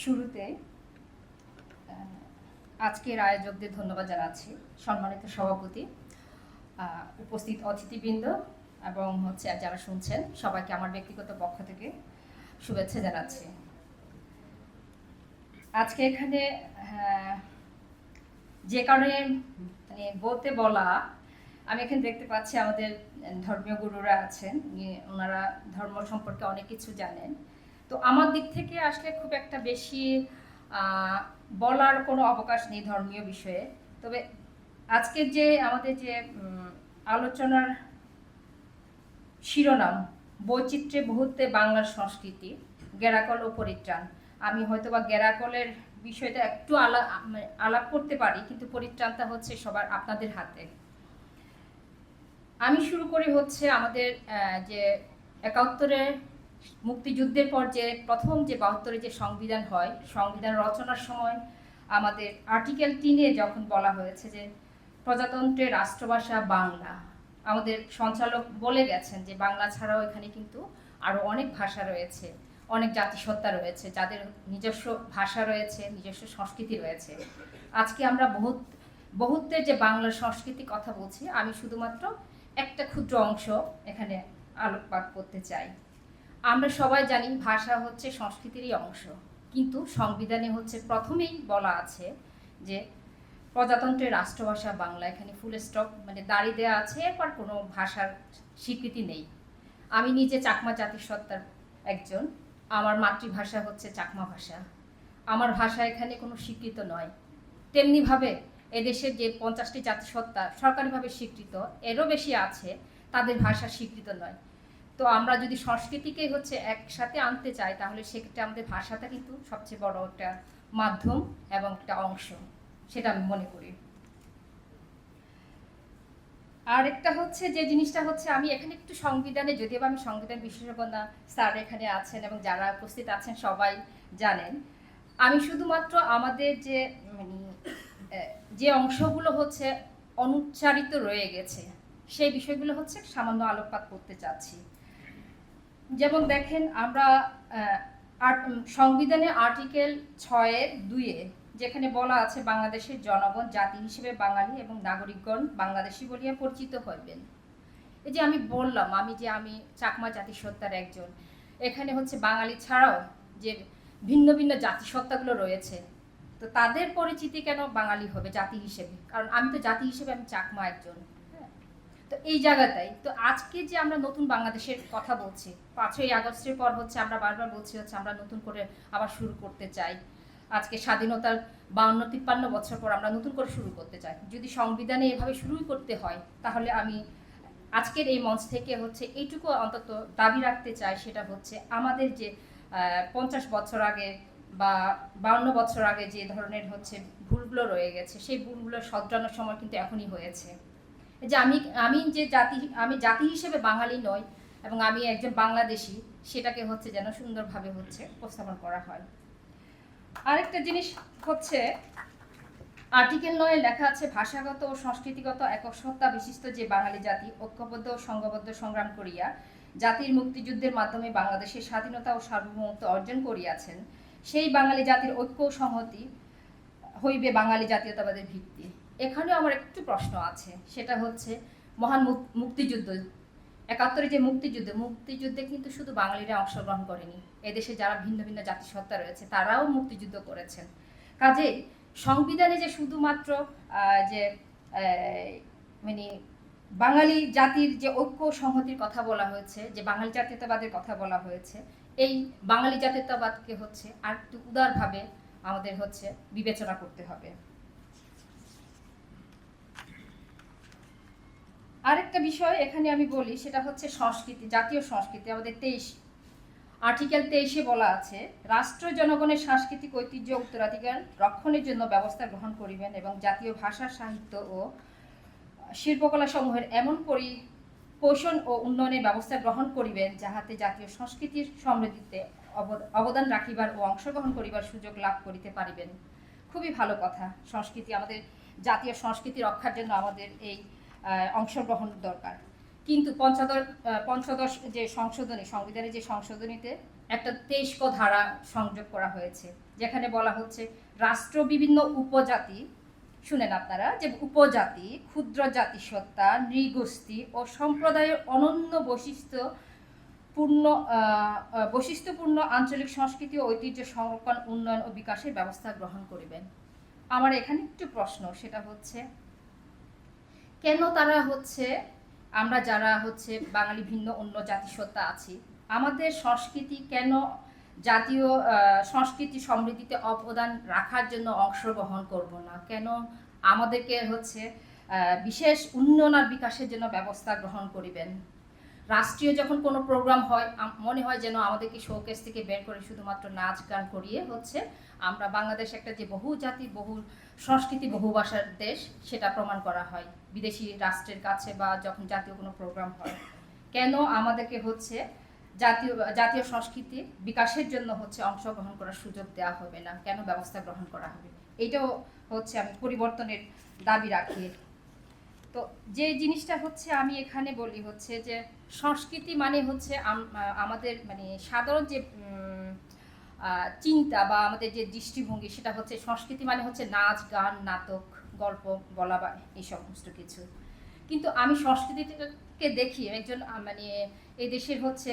শুরুতে আজকের আয়োজকদের ধন্যবাদ জানাচ্ছি, সম্মানিত সভাপতি, উপস্থিত অতিথিবৃন্দ এবং যারা শুনছেন সবাইকে আমার ব্যক্তিগত পক্ষ থেকে শুভেচ্ছা জানাচ্ছি। আজকে এখানে যে কারণে বলতে বলা, আমি এখানে দেখতে পাচ্ছি আমাদের ধর্মীয় গুরুরা আছেন, ওনারা ধর্ম সম্পর্কে অনেক কিছু জানেন। তো আমার দিক থেকে আসলে খুব একটা বেশি বলার কোনো অবকাশ নেই ধর্মীয় বিষয়ে। তবে আজকে যে আমাদের যে আলোচনার শিরোনাম, বৈচিত্র্যে বহুত্বে বাংলার সংস্কৃতি, গেরাকল ও পরিত্রাণ। আমি হয়তোবা গেরাকলের বিষয়টা একটু আলাপ করতে পারি, কিন্তু পরিত্রাণটা হচ্ছে সবার আপনাদের হাতে। আমি শুরু করি আমাদের যে ৭১-এর মুক্তিযুদ্ধের পর যে প্রথম যে ৭২-এ যে সংবিধান হয়, সংবিধান রচনার সময় আমাদের আর্টিকেল ৩-এ যখন বলা হয়েছে যে প্রজাতন্ত্রের রাষ্ট্রভাষা বাংলা, আমাদের সঞ্চালক বলে গেছেন যে বাংলা ছাড়াও এখানে কিন্তু আরও অনেক ভাষা রয়েছে, অনেক জাতিসত্তা রয়েছে, যাদের নিজস্ব ভাষা রয়েছে, নিজস্ব সংস্কৃতি রয়েছে। আজকে আমরা বহুত্বের যে বাংলার সংস্কৃতি কথা বলছি, আমি শুধুমাত্র একটা ক্ষুদ্র অংশ এখানে আলোকপাত করতে চাই। আমরা সবাই জানি ভাষা হচ্ছে সংস্কৃতিরই অংশ, কিন্তু সংবিধানে প্রথমেই বলা আছে যে প্রজাতন্ত্রের রাষ্ট্রভাষা বাংলা। এখানে ফুল স্টপ দাড়ি দেওয়া আছে, এরপর কোনো ভাষার স্বীকৃতি নেই। আমি নিজে চাকমা জাতিসত্তার একজন, আমার মাতৃভাষা চাকমা ভাষা। আমার ভাষা এখানে কোনো স্বীকৃত নয়। তেমনিভাবে এদেশের যে 50টি জাতিসত্তা সরকারিভাবে স্বীকৃত, এরও বেশি আছে, তাদের ভাষা স্বীকৃত নয়। তো আমরা যদি সংস্কৃতিকে একসাথে আনতে চাই, তাহলে সেক্ষেত্রে আমাদের ভাষাটা কিন্তু সবচেয়ে বড় একটা মাধ্যম এবং একটা অংশ, সেটা আমি মনে করি। আর একটা যে জিনিসটা আমি এখানে একটু সংবিধানে, যদিও আমি সংবিধান বিশেষজ্ঞ না, স্যার এখানে আছেন এবং যারা উপস্থিত আছেন সবাই জানেন, আমি শুধুমাত্র আমাদের যে অংশগুলো অনুচ্চারিত রয়ে গেছে সেই বিষয়গুলো সামান্য আলোকপাত করতে চাচ্ছি। যেমন দেখেন, আমরা সংবিধানে আর্টিকেল 6-এর 2-এ যেখানে বলা আছে বাংলাদেশের জনগণ জাতি হিসেবে বাঙালি এবং নাগরিকগণ বাংলাদেশি বলিয়া পরিচিত হইবেন। এই যে আমি বললাম আমি চাকমা জাতিসত্তার একজন, এখানে বাঙালি ছাড়াও যে ভিন্ন ভিন্ন জাতিসত্তাগুলো রয়েছে, তো তাদের পরিচিতি কেন বাঙালি হবে জাতি হিসেবে? কারণ আমি তো জাতি হিসেবে আমি চাকমা একজন। তো এই জায়গাটাই তো আজকে যে আমরা নতুন বাংলাদেশের কথা বলছি, 5ই আগস্টের পর আমরা বারবার বলছি আমরা নতুন করে আবার শুরু করতে চাই। আজকে স্বাধীনতার 52-53 বছর পর আমরা নতুন করে শুরু করতে চাই। যদি সংবিধানে এভাবে শুরুই করতে হয়, তাহলে আমি আজকের এই মঞ্চ থেকে এইটুকু অন্তত দাবি রাখতে চাই, সেটা আমাদের যে 50 বছর আগে বা 52 বছর আগে যে ধরনের ভুলগুলো রয়ে গেছে, সেই ভুলগুলো শোধরানোর সময় কিন্তু এখনই হয়েছে। যে আমি জাতি হিসেবে বাঙালি নই এবং আমি একজন বাংলাদেশি, সেটাকে যেন সুন্দরভাবে উপস্থাপন করা হয়। আরেকটা জিনিস আর্টিকেল 9-এ লেখা আছে, ভাষাগত ও সংস্কৃতিগত একক সত্তা বিশিষ্ট যে বাঙালি জাতি ঐক্যবদ্ধ ও সংঘবদ্ধ সংগ্রাম করিয়া জাতির মুক্তিযুদ্ধের মাধ্যমে বাংলাদেশের স্বাধীনতা ও সার্বভৌমত্ব অর্জন করিয়াছেন, সেই বাঙালি জাতির ঐক্য ও সংহতি হইবে বাঙালি জাতীয়তাবাদের ভিত্তি। এখানেও আমার একটু প্রশ্ন আছে, সেটা মহান মুক্তিযুদ্ধ, ৭১-এর যে মুক্তিযুদ্ধে কিন্তু শুধু বাঙালিরা অংশগ্রহণ করেনি, এদেশে যারা ভিন্ন ভিন্ন জাতিসত্তা রয়েছে তারাও মুক্তিযুদ্ধ করেছেন। কাজেই সংবিধানে যে শুধুমাত্র যে বাঙালি জাতির যে ঐক্য সংহতির কথা বলা হয়েছে, যে বাঙালি জাতীয়তাবাদের কথা বলা হয়েছে, এই বাঙালি জাতীয়তাবাদকে আর একটু উদারভাবে আমাদের বিবেচনা করতে হবে। আরেকটা বিষয় এখানে আমি বলি, সেটা সংস্কৃতি, জাতীয় সংস্কৃতি। আমাদের আর্টিকেল 23-এ বলা আছে, রাষ্ট্র জনগণের সাংস্কৃতিক ঐতিহ্য উত্তরাধিকার রক্ষণের জন্য ব্যবস্থা গ্রহণ করিবেন এবং জাতীয় ভাষা, সাহিত্য ও শিল্পকলা সমূহের এমন পরিপোষণ ও উন্নয়নের ব্যবস্থা গ্রহণ করিবেন, যাহাতে জাতীয় সংস্কৃতির সমৃদ্ধিতে অবদান রাখিবার ও অংশগ্রহণ করিবার সুযোগ লাভ করিতে পারিবেন। খুবই ভালো কথা। সংস্কৃতি, আমাদের জাতীয় সংস্কৃতি রক্ষার জন্য আমাদের এই অংশগ্রহণ দরকার। কিন্তু পঞ্চদশ যে সংবিধানের যে সংশোধনীতে একটা 23 ধারা সংযোগ করা হয়েছে, যেখানে বলা হচ্ছে রাষ্ট্র বিভিন্ন উপজাতি, শুনেন আপনারা, যে উপজাতি, ক্ষুদ্র জাতিসত্তা, নৃগোষ্ঠী ও সম্প্রদায়ের অনন্য বৈশিষ্ট্যপূর্ণ আঞ্চলিক সংস্কৃতি ও ঐতিহ্য সংরক্ষণ, উন্নয়ন ও বিকাশের ব্যবস্থা গ্রহণ করিবেন। আমার এখানে একটু প্রশ্ন, সেটা হচ্ছে কেন তারা হচ্ছে, আমরা যারা হচ্ছে বাঙালি ভিন্ন অন্য জাতিসত্তা আছি, আমাদের সংস্কৃতি কেন জাতীয় সংস্কৃতি সমৃদ্ধিতে অবদান রাখার জন্য অংশগ্রহণ করব না? কেন আমাদেরকে হচ্ছে বিশেষ উন্নয়ন আর বিকাশের জন্য ব্যবস্থা গ্রহণ করিবেন? রাষ্ট্রীয় যখন কোনো প্রোগ্রাম হয়, মনে হয় যেন আমাদেরকে শোকেস থেকে বের করে শুধুমাত্র নাচ গান করিয়ে হচ্ছে আমরা বাংলাদেশ একটা যে বহু জাতি, বহু সংস্কৃতি, বহু ভাষার দেশ, সেটা প্রমাণ করা হয় বিদেশি রাষ্ট্রের কাছে বা যখন জাতীয় কোনো প্রোগ্রাম হয়। কেন আমাদেরকে হচ্ছে জাতীয় সংস্কৃতি বিকাশের জন্য হচ্ছে অংশগ্রহণ করার সুযোগ দেওয়া হবে না? কেন ব্যবস্থা গ্রহণ করা হবে? এইটাও হচ্ছে আমি পরিবর্তনের দাবি রাখি। তো যে জিনিসটা হচ্ছে আমি এখানে বলি হচ্ছে যে সংস্কৃতি মানে হচ্ছে আমাদের মানে সাধারণ যে চিন্তা বা আমাদের যে দৃষ্টিভঙ্গি, সেটা হচ্ছে সংস্কৃতি মানে হচ্ছে নাচ গান, নাটক, গল্প বলা বা এই সমস্ত কিছু। কিন্তু আমি সংস্কৃতিকে দেখি একজন মানে এই দেশের হচ্ছে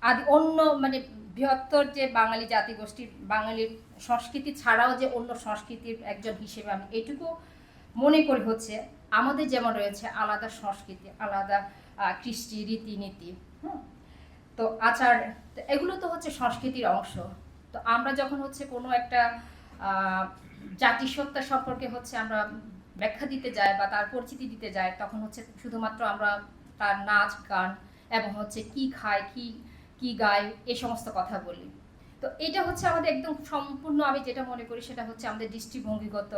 আদি অন্য মানে বৃহত্তর যে বাঙালি জাতিগোষ্ঠীর বাঙালির সংস্কৃতি ছাড়াও যে অন্য সংস্কৃতির একজন হিসেবে আমি এটুকু মনে করি হচ্ছে আমাদের যেমন রয়েছে আলাদা সংস্কৃতি, আলাদা কৃষ্টি, রীতিনীতি, তো আচার, এগুলো তো হচ্ছে সংস্কৃতির অংশ। তো আমরা যখন হচ্ছে কোনো একটা জাতিসত্তা সম্পর্কে হচ্ছে আমরা ব্যাখ্যা দিতে যাই বা তার পরিচিতি দিতে যাই, তখন হচ্ছে শুধুমাত্র আমরা তার নাচ গান এবং হচ্ছে কি খায়, কি গায়, এই সমস্ত কথা বলি। তো এটা হচ্ছে আমাদের একদম সম্পূর্ণ, আমি যেটা মনে করি সেটা হচ্ছে আমাদের দৃষ্টিভঙ্গিগত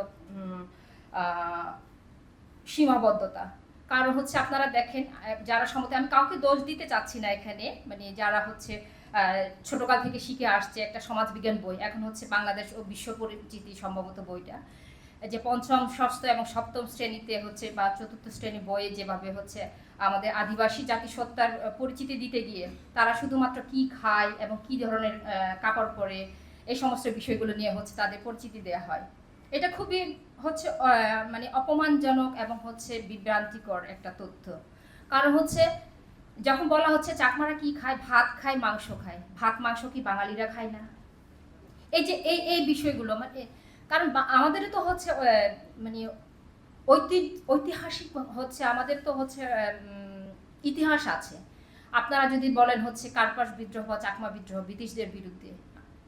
সীমাবদ্ধতা। কারণ হচ্ছে আপনারা দেখেন, যারা সম্মতি, আমি কাউকে দোষ দিতে চাচ্ছি না এখানে, মানে যারা হচ্ছে ছোটকাল থেকে শিখে আসছে একটা সমাজবিজ্ঞান বই, এখন হচ্ছে বাংলাদেশ ও বিশ্ব পরিচিতি সম্ভবত বইটা, যে পঞ্চম, ষষ্ঠ এবং সপ্তম শ্রেণীতে হচ্ছে বা চতুর্থ শ্রেণী বইয়ে যেভাবে হচ্ছে আমাদের আদিবাসী জাতিসত্তার পরিচিতি দিতে গিয়ে তারা শুধুমাত্র কি খায় এবং কি ধরনের কাপড় পরে, এই সমস্ত বিষয়গুলো নিয়ে হচ্ছে তাদের পরিচিতি দেওয়া হয়। এটা খুবই হচ্ছে মানে অপমানজনক এবং হচ্ছে বিভ্রান্তিকর একটা তথ্য। কারণ হচ্ছে যখন বলা হচ্ছে চাকমারা কি খায়, ভাত খায়, মাংস খায়, ভাত মাংস কি বাঙালিরা খায় না? এই যে এই বিষয়গুলো মানে, কারণ আমাদের তো হচ্ছে মানে ঐতিহাসিক হচ্ছে আমাদের তো হচ্ছে ইতিহাস আছে। আপনারা যদি বলেন হচ্ছে কার্পাস বিদ্রোহ বা চাকমা বিদ্রোহ ব্রিটিশদের বিরুদ্ধে,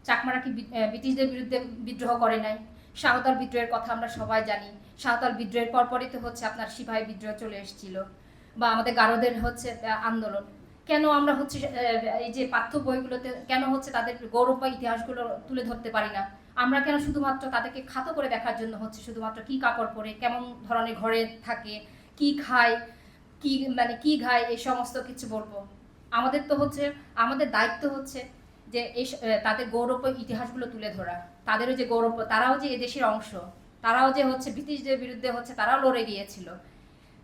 চাকমারা কি ব্রিটিশদের বিরুদ্ধে বিদ্রোহ করে নাই? সাঁওতাল বিদ্রোহের কথা আমরা সবাই জানি। সাঁওতাল বিদ্রোহের পরপরই তো হচ্ছে আপনার সিপাহী বিদ্রোহ চলে এসেছিল, বা আমাদের গারোদের হচ্ছে আন্দোলন। কেন আমরা হচ্ছে এই যে পাঠ্য বইগুলোতে কেন হচ্ছে তাদের গৌরব বা ইতিহাসগুলো তুলে ধরতে পারি না? আমরা কেন শুধুমাত্র তাদেরকে খাতো করে দেখার জন্য হচ্ছে শুধুমাত্র কি কাপড় পরে, কেমন ধরনের ঘরে থাকে, কি খায়, কি খায়, এই সমস্ত কিছু বলবো? আমাদের তো হচ্ছে আমাদের দায়িত্ব হচ্ছে যে এই তাদের গৌরব ইতিহাসগুলো তুলে ধরা, তাদেরও যে গৌরব, তারাও যে এদেশের অংশ, তারাও যে হচ্ছে ব্রিটিশদের বিরুদ্ধে হচ্ছে তারাও লড়ে গিয়েছিল,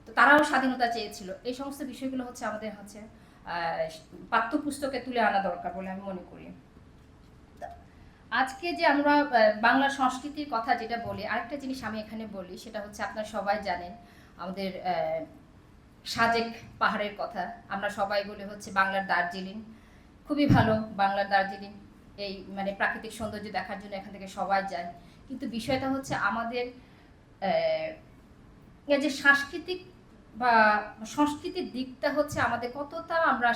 তো তারাও স্বাধীনতা চেয়েছিল। এই সমস্ত বিষয়গুলো হচ্ছে আমাদের হচ্ছে পাঠ্যপুস্তকে তুলে আনা দরকার বলে আমি মনে করি। আজকে যে আমরা বাংলা সংস্কৃতির কথা যেটা বলি, আরেকটা জিনিস আমি এখানে বলি, সেটা হচ্ছে আপনারা সবাই জানেন আমাদের সাজেক পাহাড়ের কথা। আমরা সবাই বলি হচ্ছে বাংলার দার্জিলিং, খুবই ভালো বাংলার দার্জিলিং, এই মানে প্রাকৃতিক সৌন্দর্য দেখার জন্য এখান থেকে সবাই যায়। কিন্তু বিষয়টা হচ্ছে আমাদের যে সাংস্কৃতিক বা সংস্কৃতির দিকটা হচ্ছে আমাদের কতটা আমরা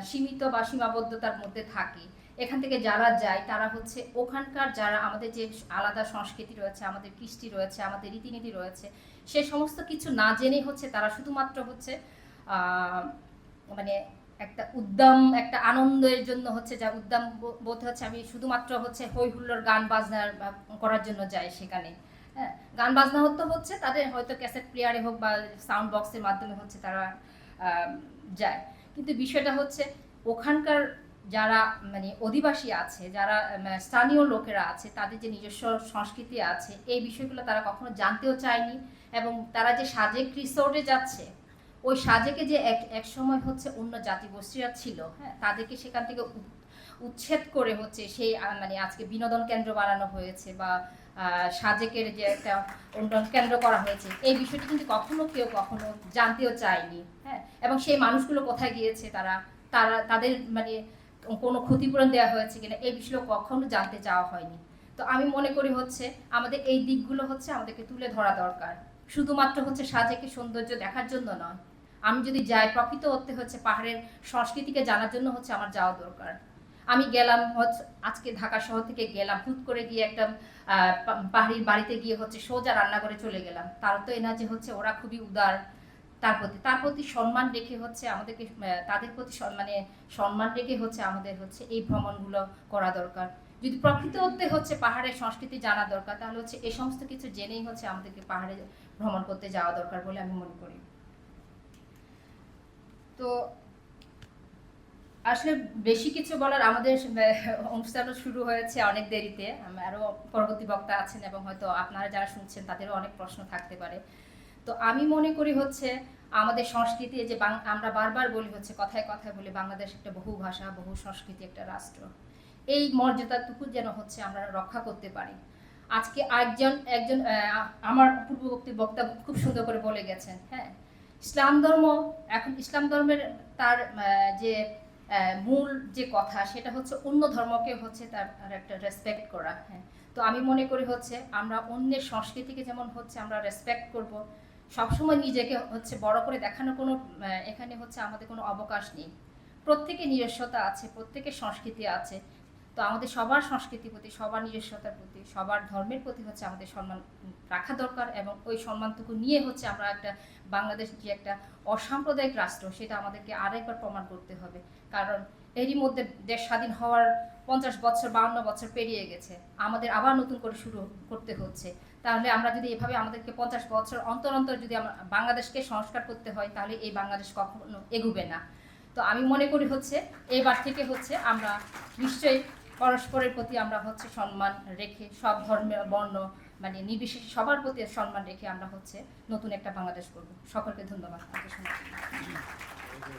সীমিত বা সীমাবদ্ধতার মধ্যে থাকি। এখান থেকে যারা যায় তারা হচ্ছে ওখানকার যারা আমাদের যে আলাদা সংস্কৃতি রয়েছে, আমাদের কৃষ্টি রয়েছে, আমাদের রীতিনীতি রয়েছে, সে সমস্ত কিছু না জেনে হচ্ছে তারা শুধুমাত্র হচ্ছে মানে একটা উদ্যম, একটা আনন্দের জন্য হচ্ছে, যা উদ্যম বলতে হচ্ছে আমি শুধুমাত্র হচ্ছে হই হুল্লোড় গান বাজনা করার জন্য যাই সেখানে। হ্যাঁ, গান বাজনা হচ্ছে তাদের হয়তো ক্যাসেট প্লেয়ারে হোক বা সাউন্ড বক্সের মাধ্যমে হচ্ছে তারা যায়। কিন্তু বিষয়টা হচ্ছে ওখানকার যারা মানে অধিবাসী আছে, যারা স্থানীয় লোকেরা আছে, তাদের যে নিজস্ব সংস্কৃতি আছে, এই বিষয়গুলো তারা কখনো জানতেও চায়নি। এবং তারা যে সাজেক রিসোর্টে যাচ্ছে, ওই সাজেকে যে এক সময় হচ্ছে অন্য জাতিগোষ্ঠীরা ছিল, হ্যাঁ, তাদেরকে সেখান থেকে উচ্ছেদ করে হচ্ছে সেই মানে আজকে বিনোদন কেন্দ্র বানানো হয়েছে বা সাজেকের যে একটা উন্নয়ন কেন্দ্র করা হয়েছে, এই বিষয়টি কিন্তু কেউ কখনো জানতেও চায়নি। হ্যাঁ, এবং সেই মানুষগুলো কোথায় গিয়েছে, তারা তারা তাদের মানে কোনো ক্ষতিপূরণ দেওয়া হয়েছে কিনা, এই বিষয়ে কখনো জানতে চাওয়া হয়নি। তো আমি মনে করি হচ্ছে আমাদের এই দিকগুলো হচ্ছে আমাদেরকে তুলে ধরা দরকার, শুধুমাত্র হচ্ছে সাজেকে সৌন্দর্য দেখার জন্য নয়। আমি যদি যাই প্রকৃত অর্থে হচ্ছে পাহাড়ের সংস্কৃতিকে জানার জন্য হচ্ছে আমার যাওয়া দরকার। আমি গেলাম হচ্ছে আজকে ঢাকা শহর থেকে গেলাম, হুট করে গিয়ে একটা পাহাড়ির বাড়িতে গিয়ে হচ্ছে সোজা রান্না করে চলে গেলাম, তার তো এনা যে হচ্ছে ওরা খুবই উদার, তার প্রতি সম্মান রেখে হচ্ছে আমাদেরকে তাদের প্রতি মানে সম্মান রেখে হচ্ছে আমাদের হচ্ছে এই ভ্রমণগুলো করা দরকার। যদি প্রকৃত অর্থে হচ্ছে পাহাড়ের সংস্কৃতি জানা দরকার, তাহলে হচ্ছে এই সমস্ত কিছু জেনেই হচ্ছে আমাদেরকে পাহাড়ে ভ্রমণ করতে যাওয়া দরকার বলে আমি মনে করি। তো আসলে বেশি কিছু বলার, আমাদের অনুষ্ঠানও শুরু হয়েছে অনেক দেরিতে, আরও পরবর্তী বক্তা আছেন এবং হয়তো আপনারা যারা শুনছেন তাদেরও অনেক প্রশ্ন থাকতে পারে। তো আমি মনে করি হচ্ছে আমাদের সংস্কৃতি, যে আমরা বারবার বলি হচ্ছে কথায় কথায় বলি বাংলাদেশ একটা বহু ভাষা বহু সংস্কৃতি একটা রাষ্ট্র, এই মর্যাদাটুকু যেন হচ্ছে আমরা রক্ষা করতে পারি। আজকে একজন আমার পূর্ববর্তী বক্তা খুব সুন্দর করে বলে গেছেন। হ্যাঁ, ইসলাম ধর্ম, এখন ইসলাম ধর্মের তার যে মূল যে কথা সেটা হচ্ছে অন্য ধর্মকে হচ্ছে তার একটা রেসপেক্ট করা। হ্যাঁ, তো আমি মনে করি হচ্ছে আমরা অন্যের সংস্কৃতিকে যেমন হচ্ছে আমরা রেসপেক্ট করব, সবসময় নিজেকে হচ্ছে বড় করে দেখানোর কোনো এখানে হচ্ছে আমাদের কোনো অবকাশ নেই। প্রত্যেকের নিজস্বতা আছে, প্রত্যেকের সংস্কৃতি আছে। তো আমাদের সবার সংস্কৃতির প্রতি, সবার নিজস্বতার প্রতি, সবার ধর্মের প্রতি হচ্ছে আমাদের সম্মান রাখা দরকার, এবং ওই সম্মানটুকু নিয়ে হচ্ছে আমরা একটা বাংলাদেশ যে একটা অসাম্প্রদায়িক রাষ্ট্র সেটা আমাদেরকে আরেকবার প্রমাণ করতে হবে। কারণ এরই মধ্যে দেশ স্বাধীন হওয়ার 50 বছর 52 বছর পেরিয়ে গেছে, আমাদের আবার নতুন করে শুরু করতে হচ্ছে। তাহলে আমরা যদি এভাবে আমাদেরকে 50 বছর অন্তর অন্তর যদি আমরা বাংলাদেশকে সংস্কার করতে হয়, তাহলে এই বাংলাদেশ কখনো এগুবে না। তো আমি মনে করি হচ্ছে এবার থেকে হচ্ছে আমরা নিশ্চয়ই পরস্পরের প্রতি আমরা হচ্ছে সম্মান রেখে, সব ধর্মের বর্ণ মানে নির্বিশেষে সবার প্রতি সম্মান রেখে আমরা হচ্ছে নতুন একটা বাংলাদেশ করব। সকলকে ধন্যবাদ।